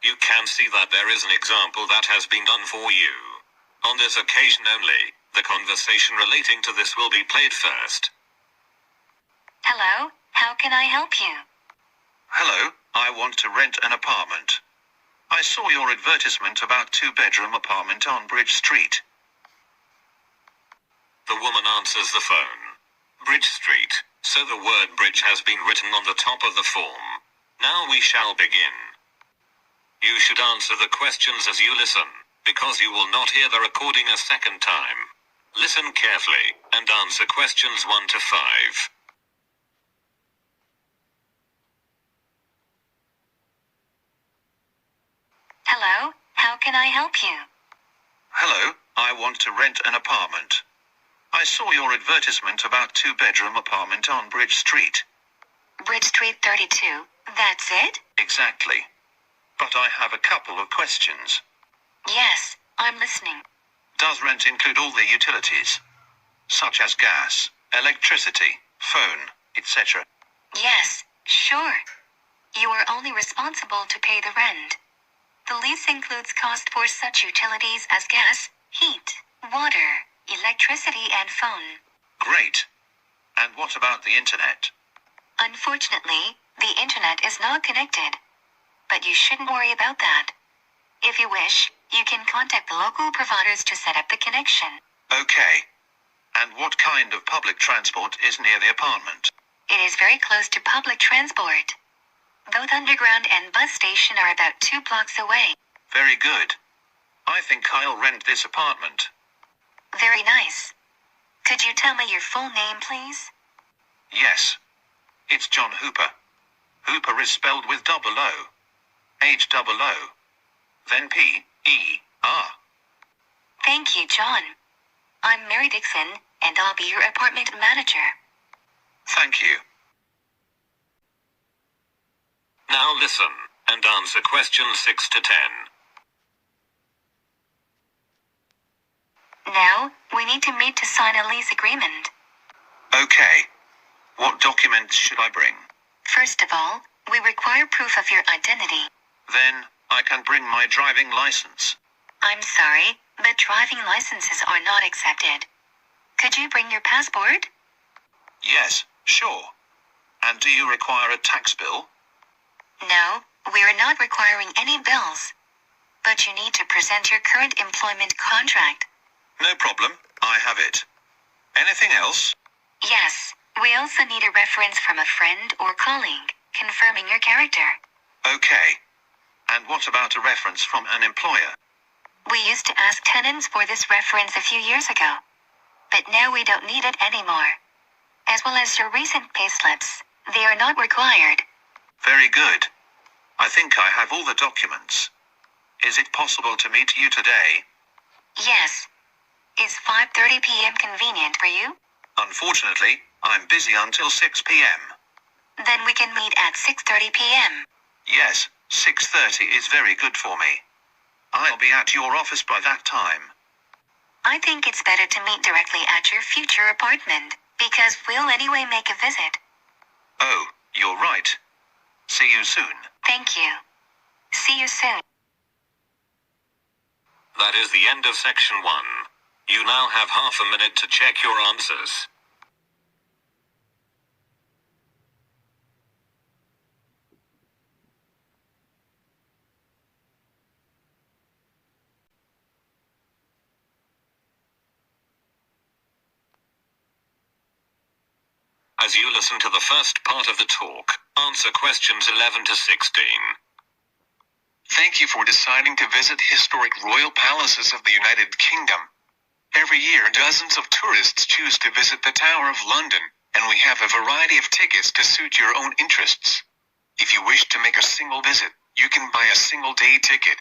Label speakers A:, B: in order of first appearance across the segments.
A: You can see that there is an example that has been done for you. On this occasion only, the conversation relating to this will be played first.
B: Hello, how can I help you?
C: Hello, I want to rent an apartment. I saw your advertisement about two-bedroom apartment on Bridge Street.
A: The woman answers the phone. Bridge Street, so the word bridge has been written on the top of the form. Now we shall begin. You should answer the questions as you listen, because you will not hear the recording a second time. Listen carefully, and answer questions 1 to 5.
B: Hello, how can I help you?
C: Hello, I want to rent an apartment. I saw your advertisement about two-bedroom apartment on Bridge Street.
B: Bridge Street 32, that's it?
C: Exactly. But I have a couple of questions.
B: Yes, I'm listening.
C: Does rent include all the utilities, such as gas, electricity, phone, etc.?
B: Yes, sure. You are only responsible to pay the rent. The lease includes cost for such utilities as gas, heat, water, electricity, and phone.
C: Great. And what about the internet?
B: Unfortunately, the internet is not connected. But you shouldn't worry about that. If you wish, you can contact the local providers to set up the connection.
C: Okay. And what kind of public transport is near the apartment?
B: It is very close to public transport. Both underground and bus station are about 2 blocks away.
C: Very good. I think I'll rent this apartment.
B: Very nice. Could you tell me your full name, please?
C: Yes. It's John Hooper. Hooper is spelled with double O. H-double-O. Then P-E-R.
B: Thank you, John. I'm Mary Dixon, and I'll be your apartment manager.
C: Thank you.
A: Now listen, and answer questions 6 to 10.
B: Now, we need to meet to sign a lease agreement.
C: Okay. What documents should I bring?
B: First of all, we require proof of your identity.
C: Then, I can bring my driving license.
B: I'm sorry, but driving licenses are not accepted. Could you bring your passport?
C: Yes, sure. And do you require a tax bill?
B: No, we are not requiring any bills. But you need to present your current employment contract.
C: No problem, I have it. Anything else?
B: Yes, we also need a reference from a friend or colleague, confirming your character.
C: Okay. And what about a reference from an employer?
B: We used to ask tenants for this reference a few years ago. But now we don't need it anymore. As well as your recent payslips, they are not required.
C: Very good. I think I have all the documents. Is it possible to meet you today?
B: Yes. Is 5:30 p.m. convenient for you?
C: Unfortunately, I'm busy until 6 p.m.
B: Then we can meet at 6:30 p.m.
C: Yes, 6:30 is very good for me. I'll be at your office by that time.
B: I think it's better to meet directly at your future apartment, because we'll anyway make a visit.
C: Oh, you're right. See you soon.
B: Thank you. See you soon.
A: That is the end of section 1. You now have half a minute to check your answers. As you listen to the first part of the talk, answer questions 11 to 16.
D: Thank you for deciding to visit historic royal palaces of the United Kingdom. Every year dozens of tourists choose to visit the Tower of London, and we have a variety of tickets to suit your own interests. If you wish to make a single visit, you can buy a single-day ticket.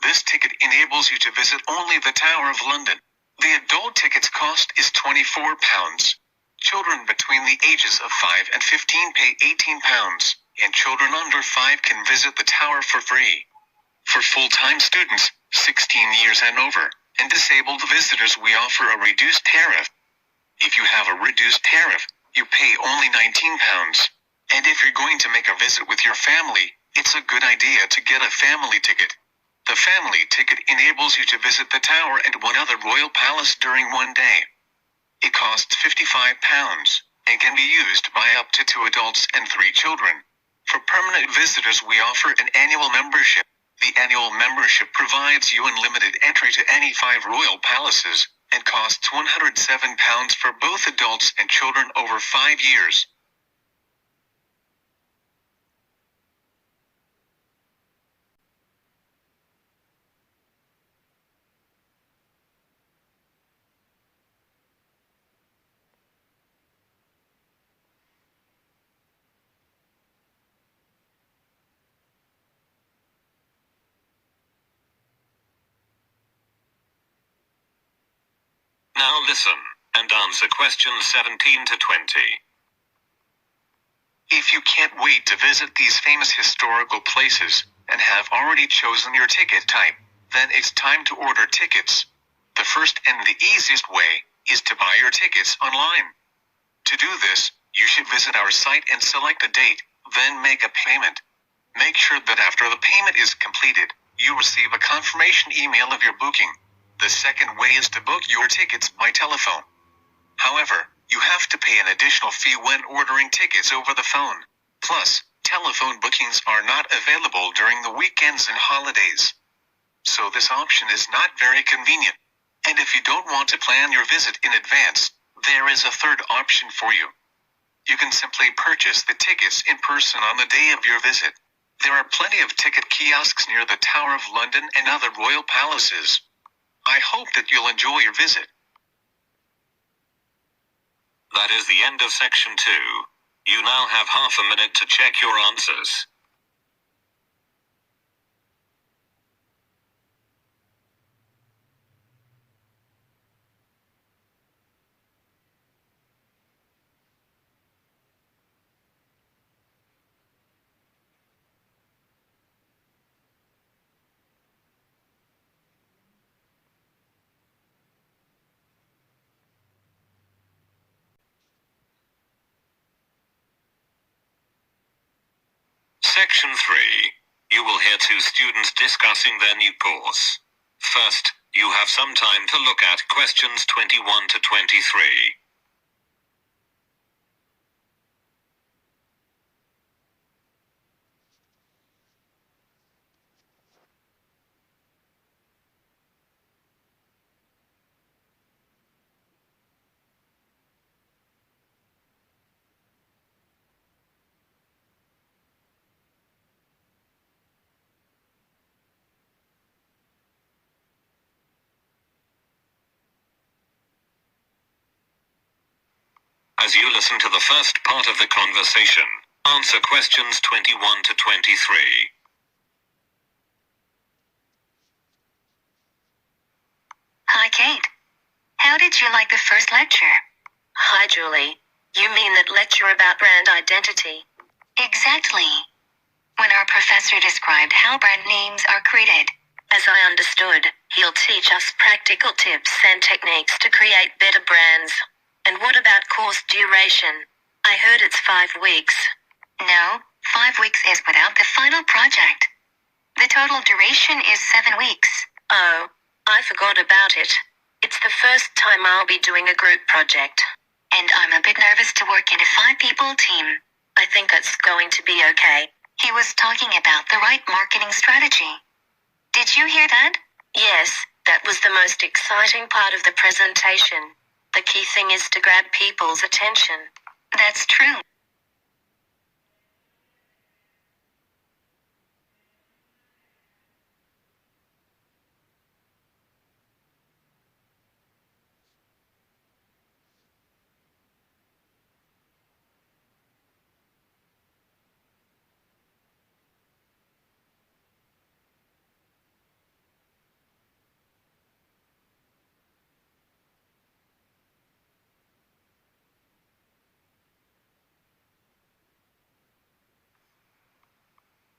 D: This ticket enables you to visit only the Tower of London. The adult ticket's cost is £24. Children between the ages of 5 and 15 pay £18, and children under 5 can visit the tower for free. For full-time students, 16 years and over, and disabled visitors, we offer a reduced tariff. If you have a reduced tariff, you pay only £19. And if you're going to make a visit with your family, It's a good idea to get a family ticket. The family ticket enables you to visit the tower and one other royal palace during one day. It costs £55 and can be used by up to 2 adults and 3 children. For permanent visitors, we offer an annual membership. The annual membership provides you unlimited entry to any 5 royal palaces and costs £107 for both adults and children over 5 years.
A: Now listen and answer questions 17 to 20.
D: If you can't wait to visit these famous historical places and have already chosen your ticket type, then it's time to order tickets. The first and the easiest way is to buy your tickets online. To do this, you should visit our site and select a date, then make a payment. Make sure that after the payment is completed, you receive a confirmation email of your booking. The second way is to book your tickets by telephone. However, you have to pay an additional fee when ordering tickets over the phone. Plus, telephone bookings are not available during the weekends and holidays. So this option is not very convenient. And if you don't want to plan your visit in advance, there is a third option for you. You can simply purchase the tickets in person on the day of your visit. There are plenty of ticket kiosks near the Tower of London and other royal palaces. I hope that you'll enjoy your visit.
A: That is the end of section 2. You now have half a minute to check your answers. Section 3. You will hear 2 students discussing their new course. First, you have some time to look at questions 21 to 23. As you listen to the first part of the conversation, answer questions 21 to 23.
B: Hi, Kate. How did you like the first lecture?
E: Hi, Julie. You mean that lecture about brand identity?
B: Exactly. When our professor described how brand names are created.
E: As I understood, he'll teach us practical tips and techniques to create better brands. And what about course duration? I heard it's 5 weeks.
B: No, 5 weeks is without the final project. The total duration is 7 weeks.
E: Oh, I forgot about it. It's the first time I'll be doing a group project.
B: And I'm a bit nervous to work in a 5-people team.
E: I think it's going to be okay.
B: He was talking about the right marketing strategy. Did you hear that?
E: Yes, that was the most exciting part of the presentation. The key thing is to grab people's attention.
B: That's true.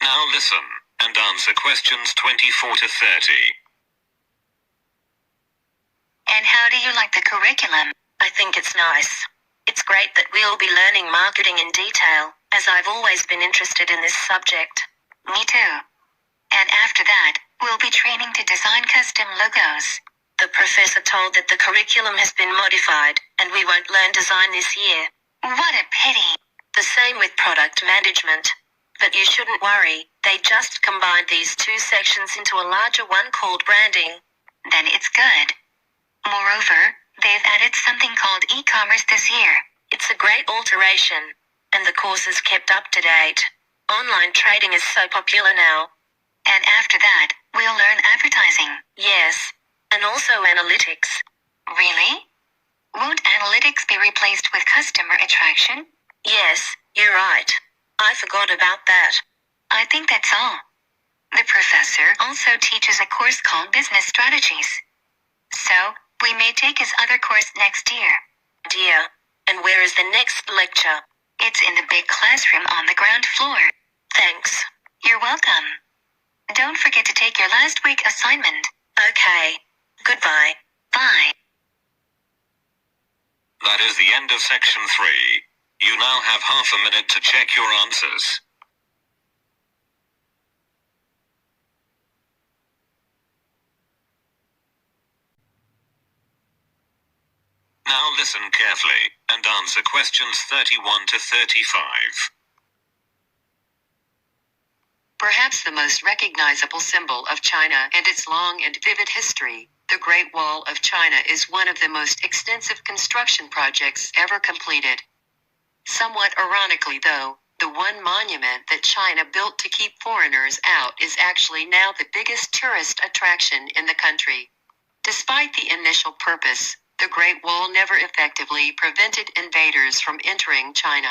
A: Now listen and answer questions 24 to 30.
B: And how do you like the curriculum?
E: I think it's nice. It's great that we'll be learning marketing in detail, as I've always been interested in this subject.
B: Me too. And after that, we'll be training to design custom logos.
E: The professor told that the curriculum has been modified, and we won't learn design this year.
B: What a pity.
E: The same with product management. But you shouldn't worry, they just combined these two sections into a larger one called branding.
B: Then it's good. Moreover, they've added something called e-commerce this year.
E: It's a great alteration, and the course is kept up to date. Online trading is so popular now.
B: And after that, we'll learn advertising.
E: Yes, and also analytics.
B: Really? Won't analytics be replaced with customer attraction?
E: Yes, you're right. I forgot about that.
B: I think that's all. The professor also teaches a course called Business Strategies. So, we may take his other course next year.
E: Dear, and where is the next lecture?
B: It's in the big classroom on the ground floor.
E: Thanks.
B: You're welcome. Don't forget to take your last week assignment.
E: Okay. Goodbye.
B: Bye.
A: That is the end of section 3. You now have half a minute to check your answers. Now listen carefully and answer questions 31 to 35.
F: Perhaps the most recognizable symbol of China and its long and vivid history, the Great Wall of China is one of the most extensive construction projects ever completed. Somewhat ironically though, the one monument that China built to keep foreigners out is actually now the biggest tourist attraction in the country. Despite the initial purpose, the Great Wall never effectively prevented invaders from entering China.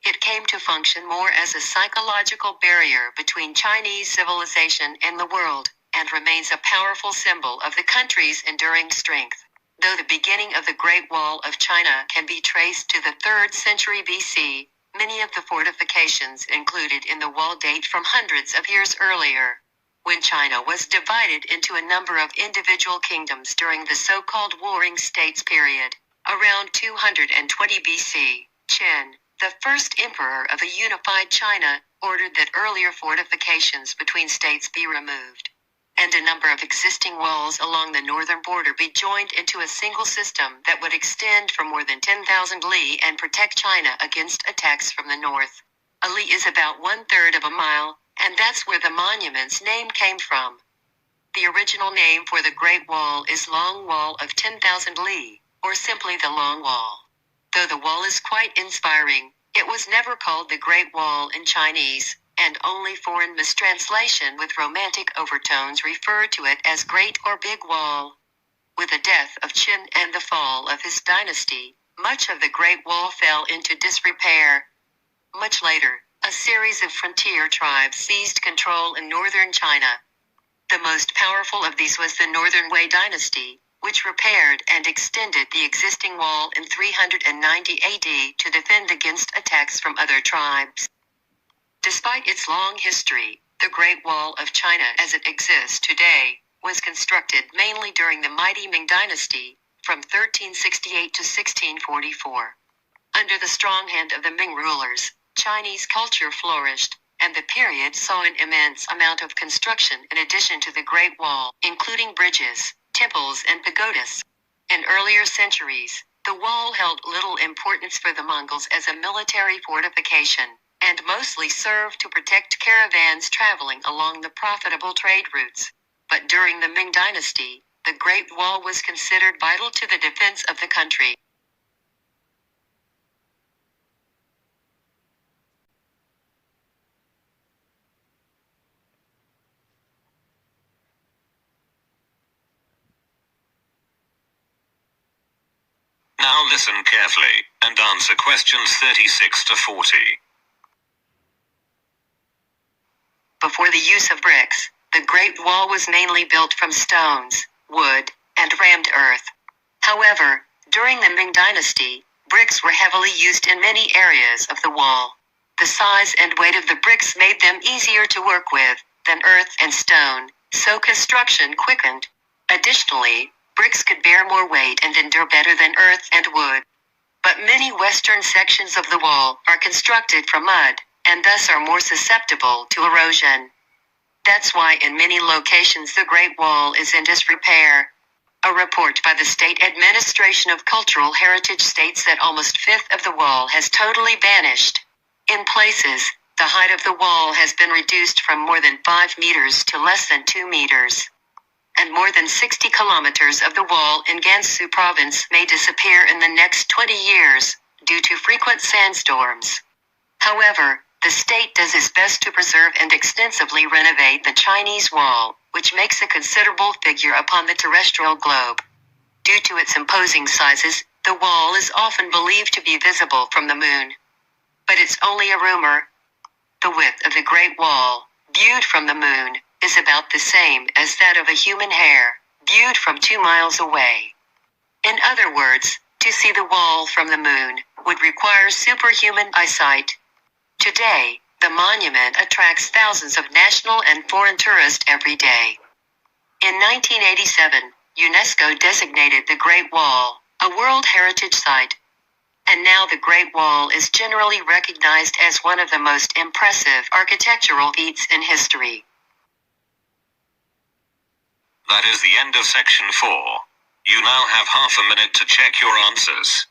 F: It came to function more as a psychological barrier between Chinese civilization and the world, and remains a powerful symbol of the country's enduring strength. Though the beginning of the Great Wall of China can be traced to the 3rd century BC, many of the fortifications included in the wall date from hundreds of years earlier, when China was divided into a number of individual kingdoms during the so-called Warring States period. Around 220 BC, Qin, the first emperor of a unified China, ordered that earlier fortifications between states be removed, and a number of existing walls along the northern border be joined into a single system that would extend for more than 10,000 li and protect China against attacks from the north. A li is about 1/3 of a mile, and that's where the monument's name came from. The original name for the Great Wall is Long Wall of 10,000 li, or simply the Long Wall. Though the wall is quite inspiring, it was never called the Great Wall in Chinese, and only foreign mistranslation with romantic overtones referred to it as Great or Big Wall. With the death of Qin and the fall of his dynasty, much of the Great Wall fell into disrepair. Much later, a series of frontier tribes seized control in northern China. The most powerful of these was the Northern Wei dynasty, which repaired and extended the existing wall in 390 AD to defend against attacks from other tribes. Despite its long history, the Great Wall of China as it exists today was constructed mainly during the mighty Ming Dynasty, from 1368 to 1644. Under the strong hand of the Ming rulers, Chinese culture flourished, and the period saw an immense amount of construction in addition to the Great Wall, including bridges, temples and pagodas. In earlier centuries, the wall held little importance for the Mongols as a military fortification, and mostly served to protect caravans traveling along the profitable trade routes. But during the Ming Dynasty, the Great Wall was considered vital to the defense of the country.
A: Now listen carefully and answer questions 36 to 40.
F: Before the use of bricks, the Great Wall was mainly built from stones, wood, and rammed earth. However, during the Ming Dynasty, bricks were heavily used in many areas of the wall. The size and weight of the bricks made them easier to work with than earth and stone, so construction quickened. Additionally, bricks could bear more weight and endure better than earth and wood. But many western sections of the wall are constructed from mud, and thus are more susceptible to erosion. That's why in many locations the Great Wall is in disrepair. A report by the State Administration of Cultural Heritage states that almost a fifth of the wall has totally vanished. In places, the height of the wall has been reduced from more than 5 meters to less than 2 meters. And more than 60 kilometers of the wall in Gansu province may disappear in the next 20 years, due to frequent sandstorms. However, the state does its best to preserve and extensively renovate the Chinese wall, which makes a considerable figure upon the terrestrial globe. Due to its imposing sizes, the wall is often believed to be visible from the moon. But it's only a rumor. The width of the Great Wall, viewed from the moon, is about the same as that of a human hair, viewed from 2 miles away. In other words, to see the wall from the moon would require superhuman eyesight. Today, the monument attracts thousands of national and foreign tourists every day. In 1987, UNESCO designated the Great Wall a World Heritage Site. And now the Great Wall is generally recognized as one of the most impressive architectural feats in history.
A: That is the end of section 4. You now have half a minute to check your answers.